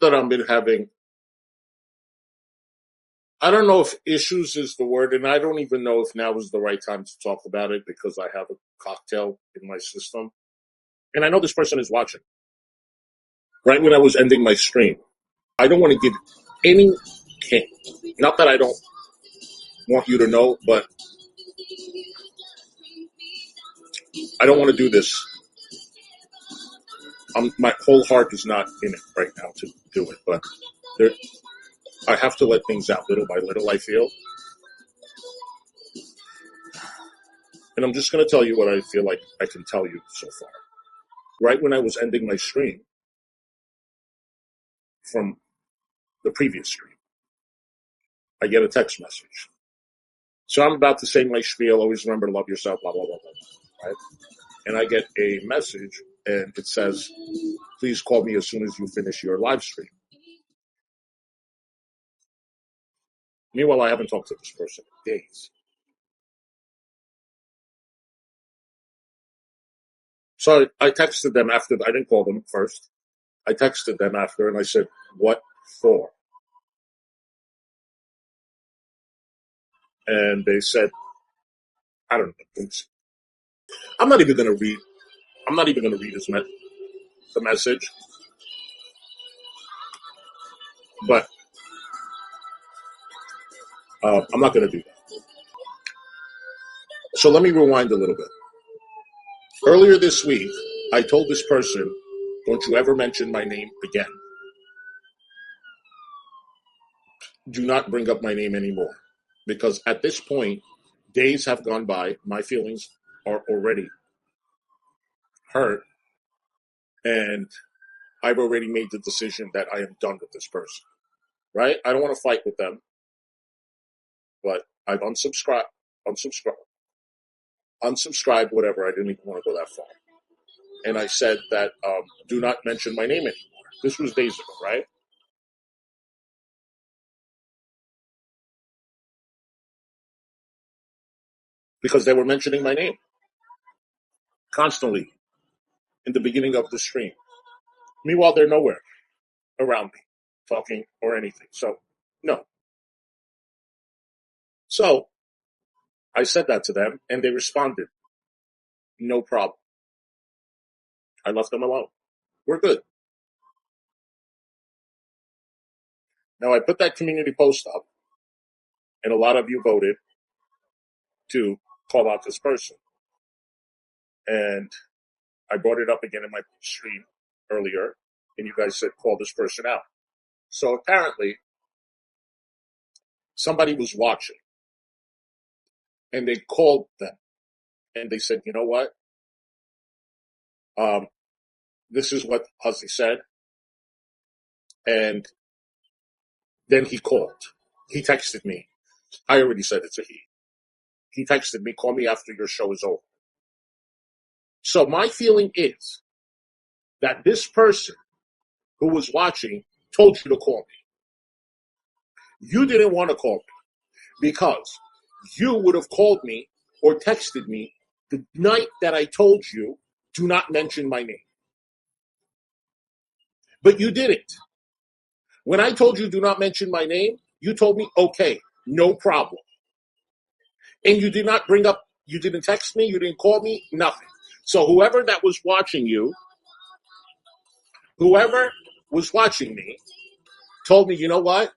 that I've been having, I don't know if issues is the word, and I don't even know if now is the right time to talk about it because I have a cocktail in my system. And I know this person is watching. Right when I was ending my stream, I don't want to give any hint. Not that I don't want you to know, but I don't want to do this. My whole heart is not in it right now to do it, but I have to let things out little by little, I feel. And I'm just going to tell you what I feel like I can tell you so far. Right when I was ending my stream from the previous stream, I get a text message. So I'm about to say my spiel, always remember to love yourself, blah, blah, blah, blah, right? And I get a message, and it says, please call me as soon as you finish your live stream. Meanwhile, I haven't talked to this person in days. So I texted them after, I didn't call them first. I texted them after, and I said, what for? And they said, I don't know. I'm not even going to read the message. But I'm not going to do that. So let me rewind a little bit. Earlier this week, I told this person, don't you ever mention my name again. Do not bring up my name anymore. Because at this point, days have gone by. My feelings are already hurt. And I've already made the decision that I am done with this person. Right? I don't want to fight with them. But I've unsubscribed, whatever. I didn't even want to go that far. And I said that do not mention my name anymore. This was days ago, right? Because they were mentioning my name constantly in the beginning of the stream. Meanwhile, they're nowhere around me, talking or anything. So, no. So, I said that to them, and they responded, no problem. I left them alone. We're good. Now, I put that community post up, and a lot of you voted to call out this person. And I brought it up again in my stream earlier, and you guys said, call this person out. So apparently, somebody was watching, and they called them, and they said, you know what? This is what Hussy said. And then he called. He texted me. I already said it's a he. He texted me, call me after your show is over. So my feeling is that this person who was watching told you to call me. You didn't want to call me because you would have called me or texted me the night that I told you, do not mention my name. But you didn't. When I told you do not mention my name, you told me, okay, no problem. And you did not bring up, you didn't text me, you didn't call me, nothing. So whoever that was watching you, whoever was watching me, told me, you know what?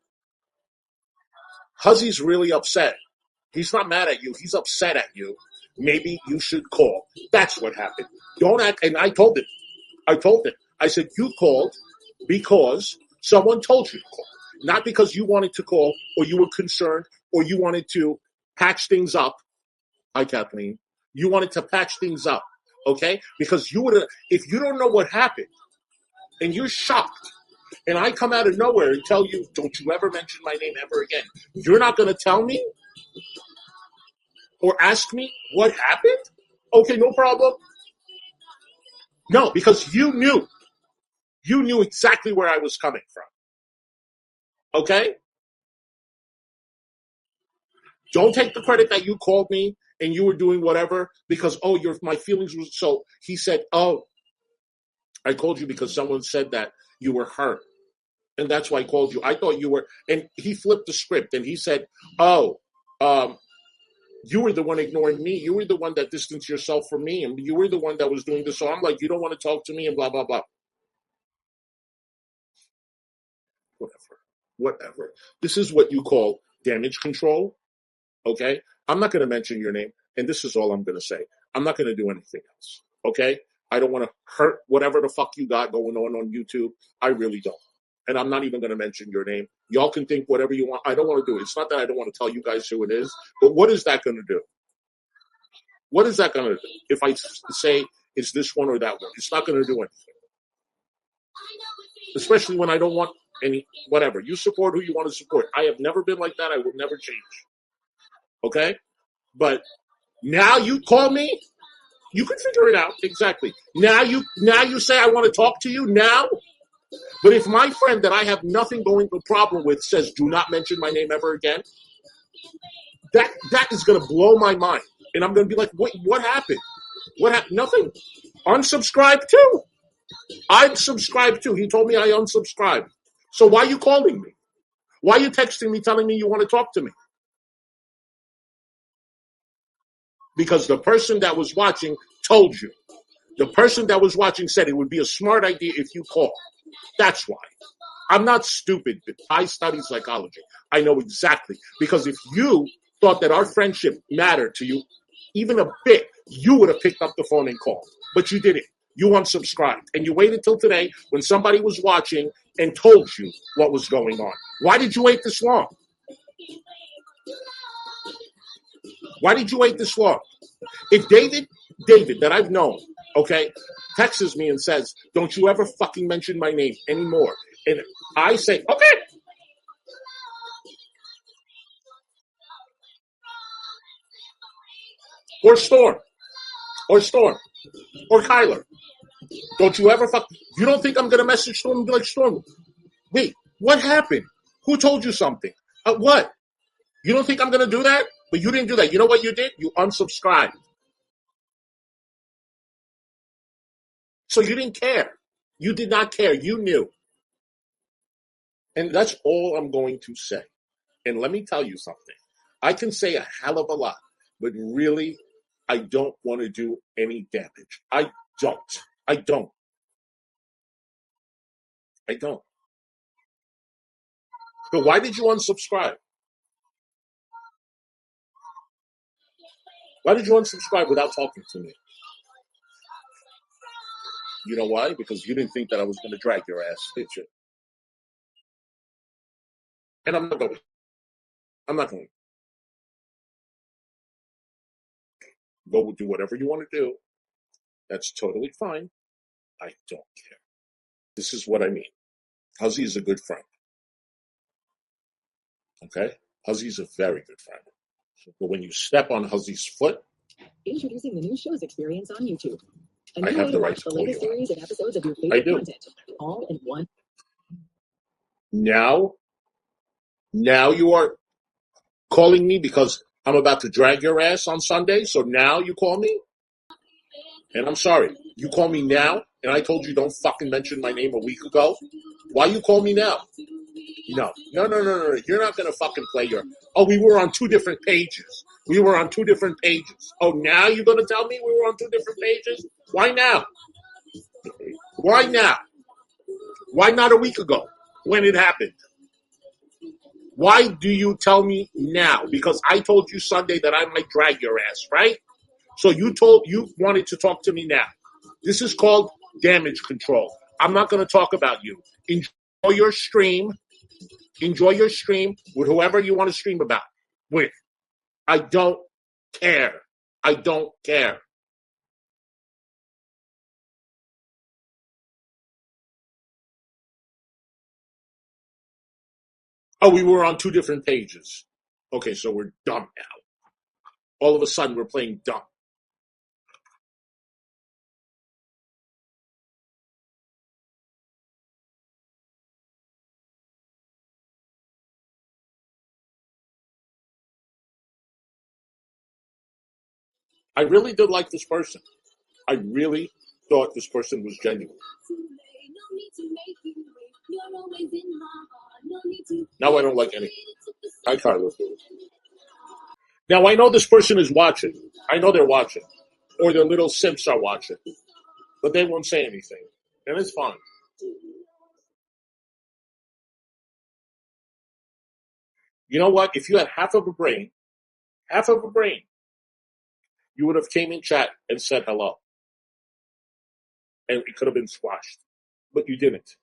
Hussy's really upset. He's not mad at you. He's upset at you. Maybe you should call. That's what happened. Don't act. And I told him. I said, you called because someone told you to call. Not because you wanted to call or you were concerned or you wanted to patch things up. Hi, Kathleen. You wanted to patch things up. Okay? Because you would have, if you don't know what happened and you're shocked and I come out of nowhere and tell you, don't you ever mention my name ever again. You're not going to tell me or ask me what happened? Okay, no problem. No, because you knew. You knew exactly where I was coming from. Okay? Don't take the credit that you called me and you were doing whatever because, oh, my feelings were so. He said, oh, I called you because someone said that you were hurt And that's why I called you. I thought you were, and he flipped the script and he said, "Oh, you were the one ignoring me. You were the one that distanced yourself from me, and you were the one that was doing this." So I'm like, "You don't want to talk to me," and blah blah blah. Whatever. This is what you call damage control. Okay, I'm not going to mention your name, and this is all I'm going to say. I'm not going to do anything else. Okay, I don't want to hurt whatever the fuck you got going on YouTube. I really don't. And I'm not even going to mention your name. Y'all can think whatever you want. I don't want to do it. It's not that I don't want to tell you guys who it is, but what is that going to do? What is that going to do? If I say it's this one or that one, it's not going to do anything. Especially when I don't want any, whatever. You support who you want to support. I have never been like that. I will never change. Okay? But now you call me, you can figure it out. Exactly. Now you say I want to talk to you now. But if my friend that I have nothing going to problem with says do not mention my name ever again, that is going to blow my mind. And I'm going to be like, wait, what happened? What happened? Nothing. Unsubscribe too. I'm subscribed too. He told me I unsubscribed. So why are you calling me? Why are you texting me telling me you want to talk to me? Because the person that was watching told you. The person that was watching said it would be a smart idea if you call. That's why. I'm not stupid, but I study psychology. I know exactly. Because if you thought that our friendship mattered to you, even a bit, you would have picked up the phone and called. But you didn't. You unsubscribed. And you waited till today when somebody was watching and told you what was going on. Why did you wait this long? Why did you wait this long? If David, that I've known, okay, texts me and says, don't you ever fucking mention my name anymore. And I say, okay. Or Storm. Or Kyler. Don't you ever fuck. You don't think I'm going to message Storm and be like, Storm, wait, what happened? Who told you something? What? You don't think I'm going to do that? But you didn't do that. You know what you did? You unsubscribed. So you didn't care. You did not care. You knew. And that's all I'm going to say. And let me tell you something. I can say a hell of a lot, but really, I don't want to do any damage. I don't. But why did you unsubscribe? Why did you unsubscribe without talking to me? You know why? Because you didn't think that I was going to drag your ass, did you? And I'm not going. Go do whatever you want to do. That's totally fine. I don't care. This is what I mean. Hussy is a good friend. Okay? Hussy is a very good friend. But when you step on Hussy's foot, introducing the new shows experience on YouTube. I have the right to the call latest you series and episodes of your favorite content, all in one. Now you are calling me because I'm about to drag your ass on Sunday. So now you call me? And I'm sorry. You call me now, and I told you don't fucking mention my name a week ago. Why you call me now? No. You're not going to fucking play your... Oh, we were on two different pages. Oh, now you're going to tell me we were on two different pages? Why now? Why now? Why not a week ago when it happened? Why do you tell me now? Because I told you Sunday that I might drag your ass, right? So you wanted to talk to me now. This is called damage control. I'm not going to talk about you. Enjoy your stream. Enjoy your stream with whoever you want to stream about with. I don't care. Oh, we were on two different pages. Okay, so we're dumb now. All of a sudden, we're playing dumb. I really did like this person. I really thought this person was genuine. Now I don't like anything. Hi, Carlos. Now I know this person is watching. I know they're watching. Or their little simps are watching. But they won't say anything. And it's fine. You know what? If you had half of a brain, you would have came in chat and said hello. And it could have been squashed. But you didn't.